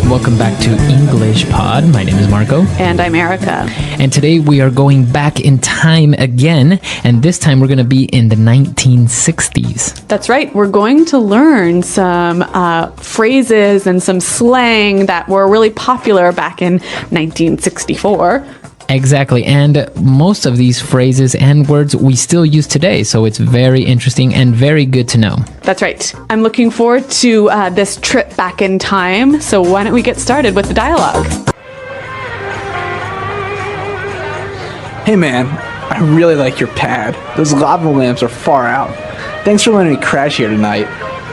Welcome back to English Pod. My name is Marco. And I'm Erica. And today we are going back in time again. And this time we're going to be in the 1960s. That's right. We're going to learn some phrases and some slang that were really popular back in 1964. Exactly. And most of these phrases and words we still use today. So it's very interesting and very good to know. That's right. I'm looking forward to this trip back in time. So why don't we get started with the dialogue? Hey man, I really like your pad. Those lava lamps are far out. Thanks for letting me crash here tonight.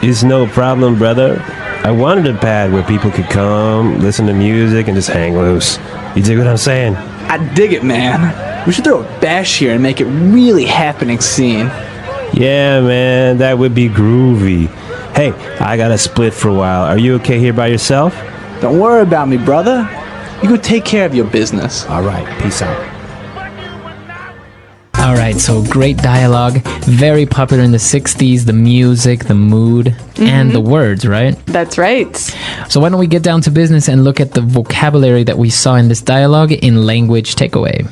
It's no problem, brother. I wanted a pad where people could come, listen to music, and just hang loose. You dig what I'm saying? I dig it, man. We should throw a bash here and make it really happening scene. Yeah, man, that would be groovy. Hey, I got to split for a while. Are you okay here by yourself? Don't worry about me, brother. You go take care of your business. All right, peace out. All right, so great dialogue. Very popular in the 60s, the music, the mood, and the words, right? That's right. So why don't we get down to business and look at the vocabulary that we saw in this dialogue in Language Takeaway.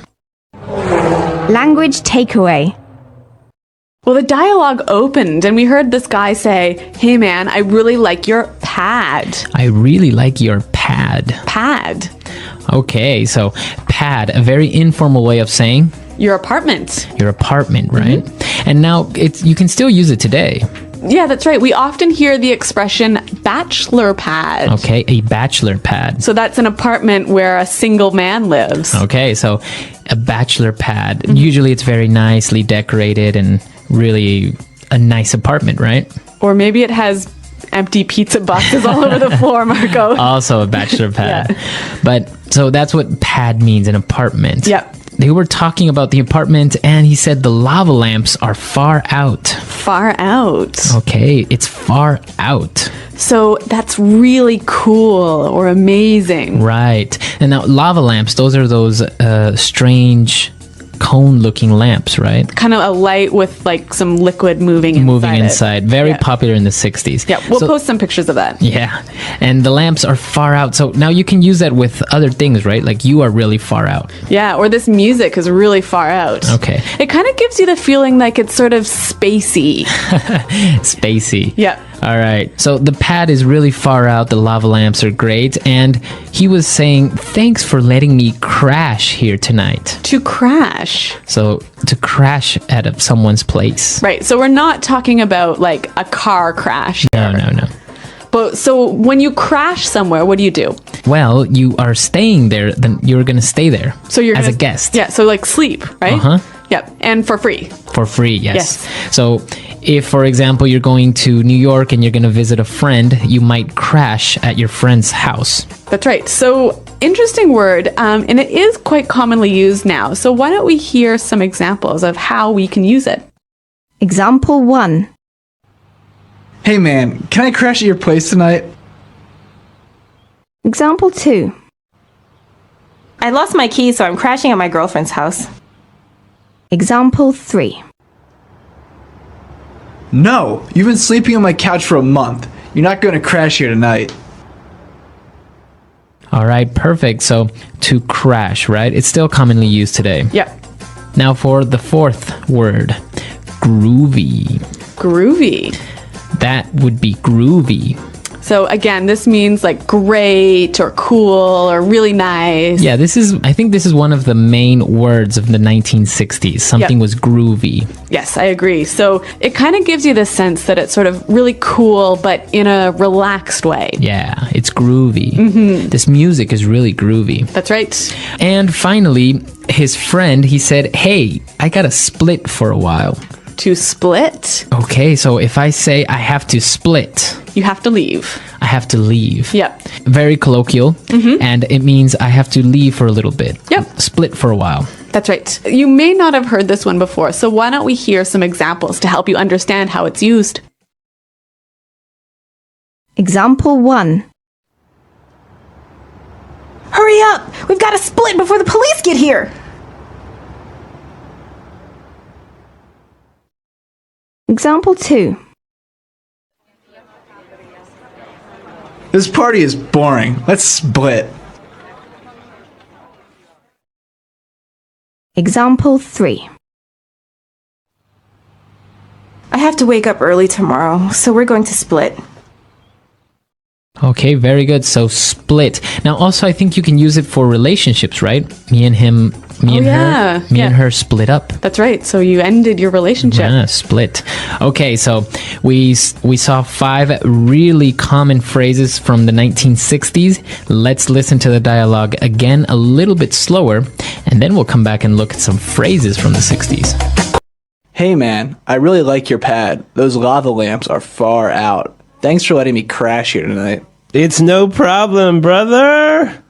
Language takeaway. Well, the dialogue opened and we heard this guy say, "Hey man, I really like your pad." I really like your pad. Pad. Okay, so pad, a very informal way of saying Your apartment. your apartment, right? And now you can still use it today. Yeah, that's right. We often hear the expression bachelor pad. Okay, a bachelor pad. So that's an apartment where a single man lives. Okay, so a bachelor pad. Usually it's very nicely decorated and really a nice apartment, right? Or maybe it has empty pizza boxes all over the floor, Marco. Also a bachelor pad. Yeah. But so that's what pad means, an apartment. Yep. They were talking about the apartment and he said the lava lamps are far out. Far out. Okay, it's far out. So that's really cool or amazing. Right. And now lava lamps, those are those strange cone-looking lamps, right? Kind of a light with like some liquid moving inside. Moving inside. Very Yeah. popular in the 60s. Yeah, we'll So- post some pictures of that. Yeah. And the lamps are far out. So now you can use that with other things, right? Like you are really far out. Yeah, or this music is really far out. Okay. It kind of gives you the feeling like it's sort of spacey. Spacey. Yeah. All right. So the pad is really far out. The lava lamps are great. And he was saying, thanks for letting me crash here tonight. To crash. So to crash at someone's place. Right. So we're not talking about like a car crash. No. But so when you crash somewhere, what do you do? Well, you are staying there, then you're going to stay there So you're as gonna, a guest. Yeah. So like sleep, right? Uh-huh. Yep. And for free. For free, yes. Yes. So if, for example, you're going to New York and you're going to visit a friend, you might crash at your friend's house. That's right. So interesting word. And it is quite commonly used now. So why don't we hear some examples of how we can use it? Example 1. Hey man, can I crash at your place tonight? Example 2. I lost my keys, so I'm crashing at my girlfriend's house. Example 3. No, you've been sleeping on my couch for a month. You're not going to crash here tonight. All right, perfect. So to crash, right? It's still commonly used today. Yep. Now for the fourth word, groovy. Groovy. That would be groovy. So again, this means like great or cool or really nice. Yeah, I think this is one of the main words of the 1960s. Something Yep. was groovy. Yes, I agree. So it kind of gives you the sense that it's sort of really cool, but in a relaxed way. Yeah, it's groovy. This music is really groovy. That's right. And finally, his friend, he said, hey, I got to split for a while. To split, Okay, so if I say I have to split, you have to leave. I have to leave. Yep. Very colloquial, and it means I have to leave for a little bit. Yep. Split for a while. That's right. You may not have heard this one before, so why don't we hear some examples to help you understand how it's used? Example 1. Hurry up! We've got to split before the police get here! Example 2. This party is boring. Let's split. Example 3. I have to wake up early tomorrow, so we're going to split. Okay, very good. So split. Now, also, I think you can use it for relationships, right? Me and him, me and yeah, her, me and yeah. her split up. That's right. So you ended your relationship. Yeah, split. Okay, so we saw 5 really common phrases from the 1960s. Let's listen to the dialogue again a little bit slower, and then we'll come back and look at some phrases from the 60s. Hey man, I really like your pad. Those lava lamps are far out. Thanks for letting me crash here tonight. It's no problem, brother.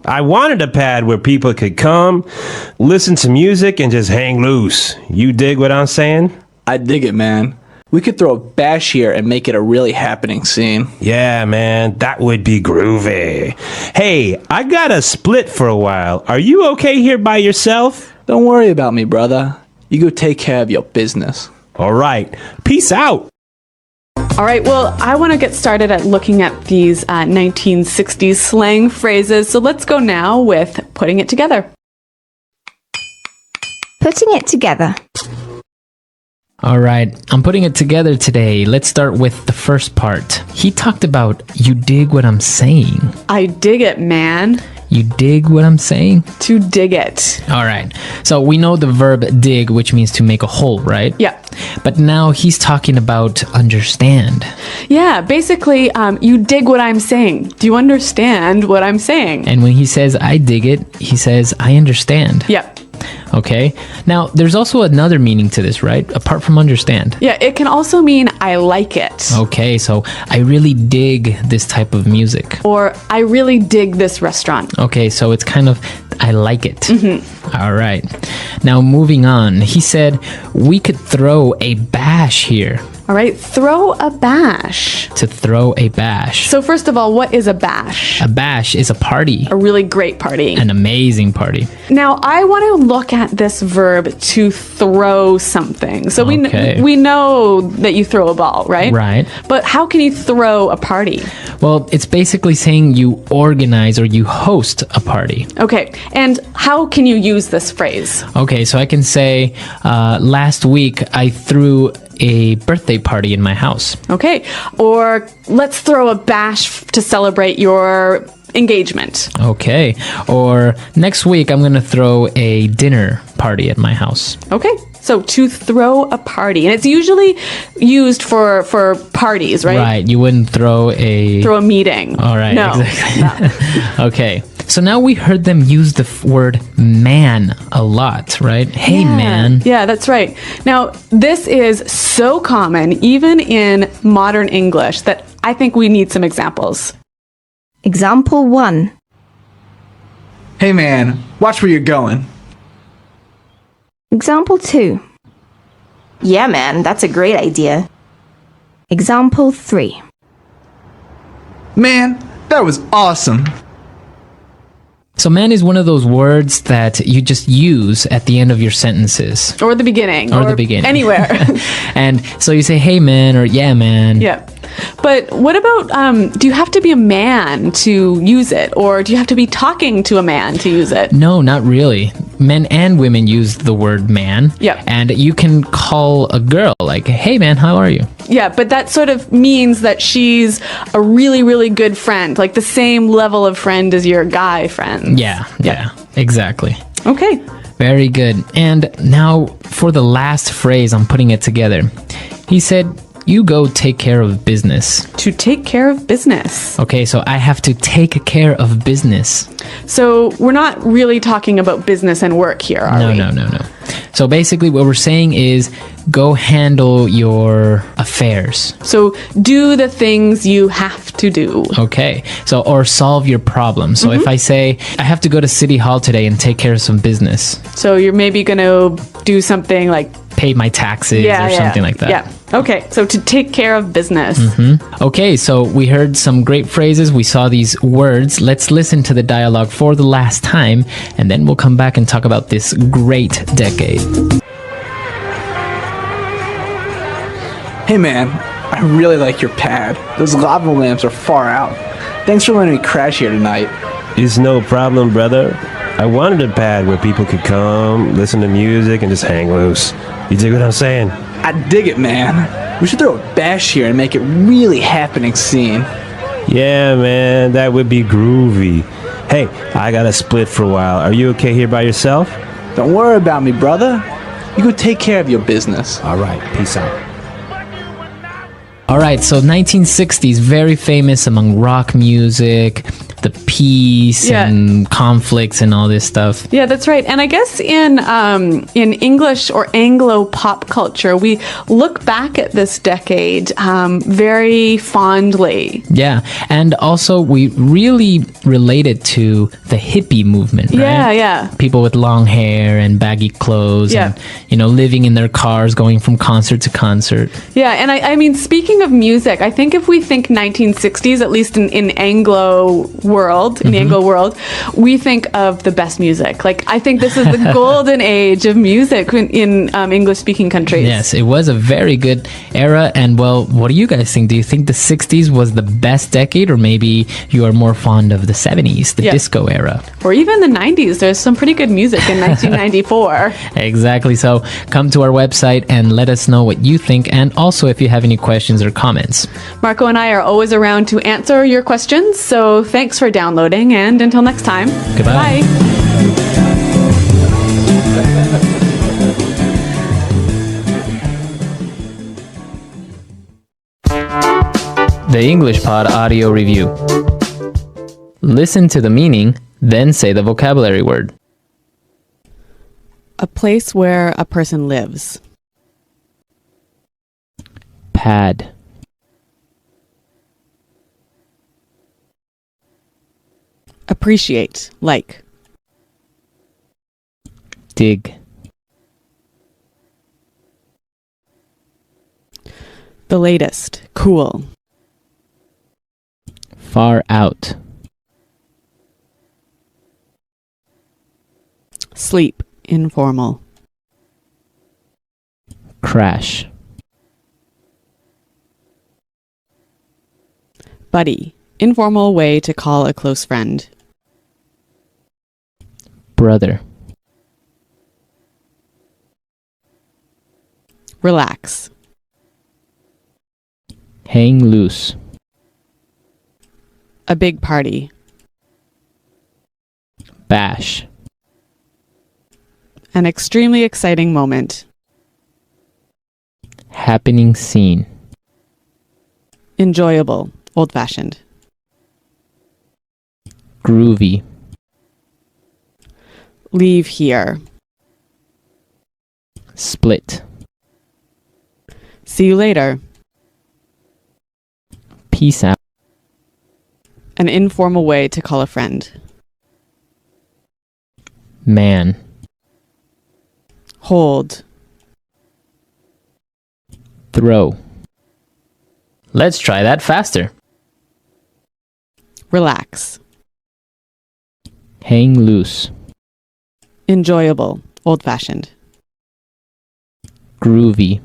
I wanted a pad where people could come, listen to music, and just hang loose. You dig what I'm saying? I dig it, man. We could throw a bash here and make it a really happening scene. Yeah, man, that would be groovy. Hey, I got a split for a while. Are you okay here by yourself? Don't worry about me, brother. You go take care of your business. All right. Peace out. All right, well, I want to get started at looking at these 1960s slang phrases. So let's go now with putting it together. Putting it together. All right, I'm putting it together today. Let's start with the first part. He talked about, you dig what I'm saying. I dig it, man. You dig what I'm saying? To dig it. All right. So we know the verb dig, which means to make a hole, right? Yeah. But now he's talking about understand. Yeah, basically, you dig what I'm saying. Do you understand what I'm saying? And when he says, I dig it, he says, I understand. Yeah. Okay. Now, there's also another meaning to this, right? Apart from understand. Yeah, it can also mean I like it. Okay, so I really dig this type of music. Or I really dig this restaurant. Okay, so it's kind of, I like it. All right. Now, moving on. He said, we could throw a bash here. All right, throw a bash. To throw a bash. So first of all, what is a bash? A bash is a party. A really great party. An amazing party. Now, I want to look at this verb to throw something. So Okay. we know that you throw a ball, right? Right. But how can you throw a party? Well, it's basically saying you organize or you host a party. Okay, and how can you use this phrase? Okay, so I can say, last week I threw a birthday party in my house. Okay, or let's throw a bash to celebrate your engagement. Okay, or next week I'm going to throw a dinner party at my house. Okay, so to throw a party, and it's usually used for parties, right? Right, you wouldn't throw a... Throw a meeting. All right, no, exactly. no. Okay, so now we heard them use the word man a lot, right? Hey, Yeah. man. Yeah, that's right. Now, this is so common, even in modern English, that I think we need some examples. Example 1. Hey man, watch where you're going. Example 2. Yeah, man, that's a great idea. Example 3. Man, that was awesome. So man is one of those words that you just use at the end of your sentences. Or the beginning. Or the beginning. Anywhere. And so you say, hey, man, or yeah, man. Yeah. But what about, do you have to be a man to use it? Or do you have to be talking to a man to use it? No, not really. Men and women use the word man. Yeah. And you can call a girl like, hey, man, how are you? Yeah, but that sort of means that she's a really, really good friend, like the same level of friend as your guy friend. Yeah, exactly. Okay. Very good. And now for the last phrase, I'm putting it together. He said, you go take care of business. To take care of business. Okay, so I have to take care of business. So we're not really talking about business and work here, are we? No. So basically what we're saying is go handle your affairs. So do the things you have to do. Okay. So, or solve your problem. So if I say, I have to go to City Hall today and take care of some business, So you're maybe going to do something like pay my taxes or something like that. Yeah. Okay. So to take care of business. Okay, so we heard some great phrases. We saw these words. Let's listen to the dialogue for the last time, and then we'll come back and talk about this great decade. Hey man, I really like your pad. Those lava lamps are far out. Thanks for letting me crash here tonight. It's no problem, brother. I wanted a pad where people could come, listen to music, and just hang loose. You dig what I'm saying? I dig it, man. We should throw a bash here and make it really happening scene. Yeah, man, that would be groovy. Hey, I gotta split for a while. Are you okay here by yourself? Don't worry about me, brother. You go take care of your business. All right, peace out. All right, so 1960s, very famous among rock music, the peace Yeah. and conflicts and all this stuff. Yeah, that's right. And I guess in English or Anglo pop culture, we look back at this decade very fondly. Yeah, and also we really related to the hippie movement, right? Yeah, yeah. People with long hair and baggy clothes Yeah. and, living in their cars, going from concert to concert. Yeah, and I mean, speaking of music, I think if we think 1960s, at least in Anglo world, in the Anglo world, we think of the best music. Like, I think this is the golden age of music in English-speaking countries. Yes, it was a very good era. And, well, what do you guys think? Do you think the 60s was the best decade, or maybe you are more fond of the 70s, the Yeah. disco era? Or even the 90s. There's some pretty good music in 1994. Exactly. So come to our website and let us know what you think. And also if you have any questions or comments. Marco and I are always around to answer your questions. So thanks for downloading, and until next time. Goodbye. Bye. The English Pod Audio Review. Listen to the meaning, then say the vocabulary word. A place where a person lives. Pad. Appreciate, like. Dig. The latest, cool. Far out. Sleep, informal. Crash. Buddy, informal way to call a close friend. Brother. Relax. Hang loose. A big party. Bash. An extremely exciting moment. Happening scene. Enjoyable, old-fashioned. Groovy. Leave here. Split. See you later. Peace out. An informal way to call a friend. Man. Hold. Throw. Let's try that faster. Relax. Hang loose. Enjoyable, old-fashioned. Groovy.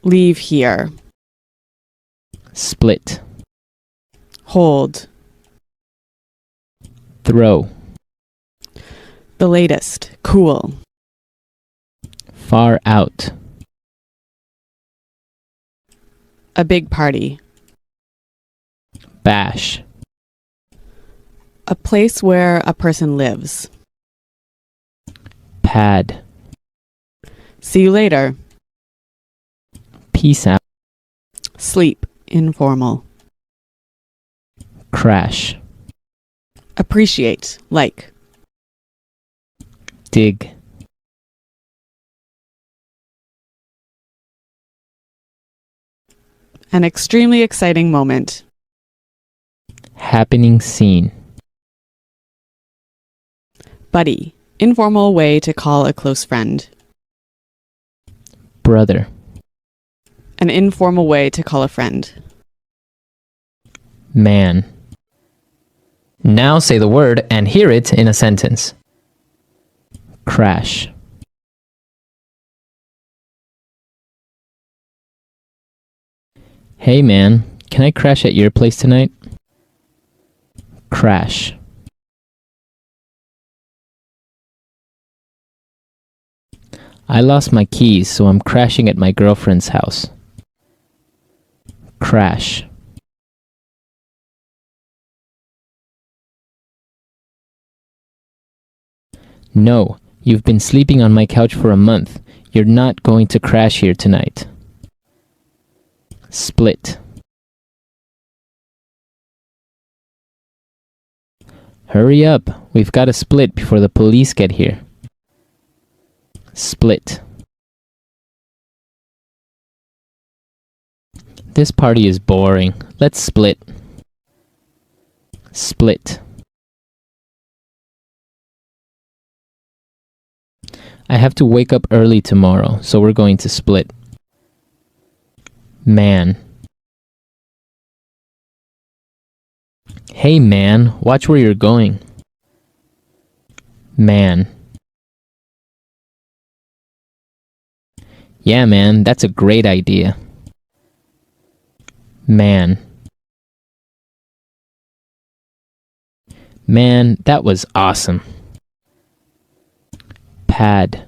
Leave here. Split. Hold. Throw. The latest, cool. Far out. A big party. Bash. A place where a person lives. Pad. See you later. Peace out. Sleep, informal. Crash. Appreciate, like. Dig. An extremely exciting moment. Happening scene. Buddy, informal way to call a close friend. Brother. An informal way to call a friend. Man. Now say the word and hear it in a sentence. Crash. Hey man, can I crash at your place tonight? Crash. I lost my keys, so I'm crashing at my girlfriend's house. Crash. No, you've been sleeping on my couch for a month. You're not going to crash here tonight. Split. Hurry up, we've got to split before the police get here. Split. This party is boring. Let's split. Split. I have to wake up early tomorrow, so we're going to split. Man. Hey man, watch where you're going. Man. Yeah man, that's a great idea. Man. Man, that was awesome. Pad.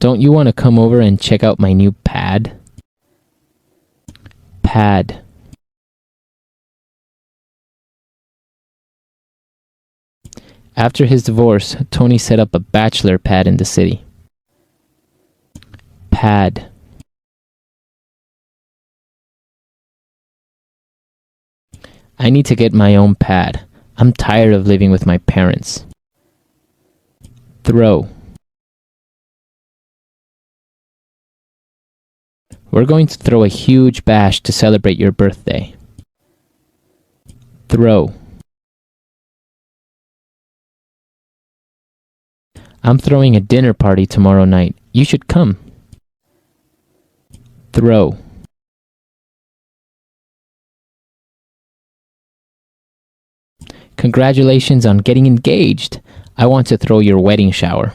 Don't you want to come over and check out my new pad? Pad. After his divorce, Tony set up a bachelor pad in the city. Pad. I need to get my own pad. I'm tired of living with my parents. Throw. We're going to throw a huge bash to celebrate your birthday. Throw. I'm throwing a dinner party tomorrow night. You should come. Throw. Congratulations on getting engaged. I want to throw your wedding shower.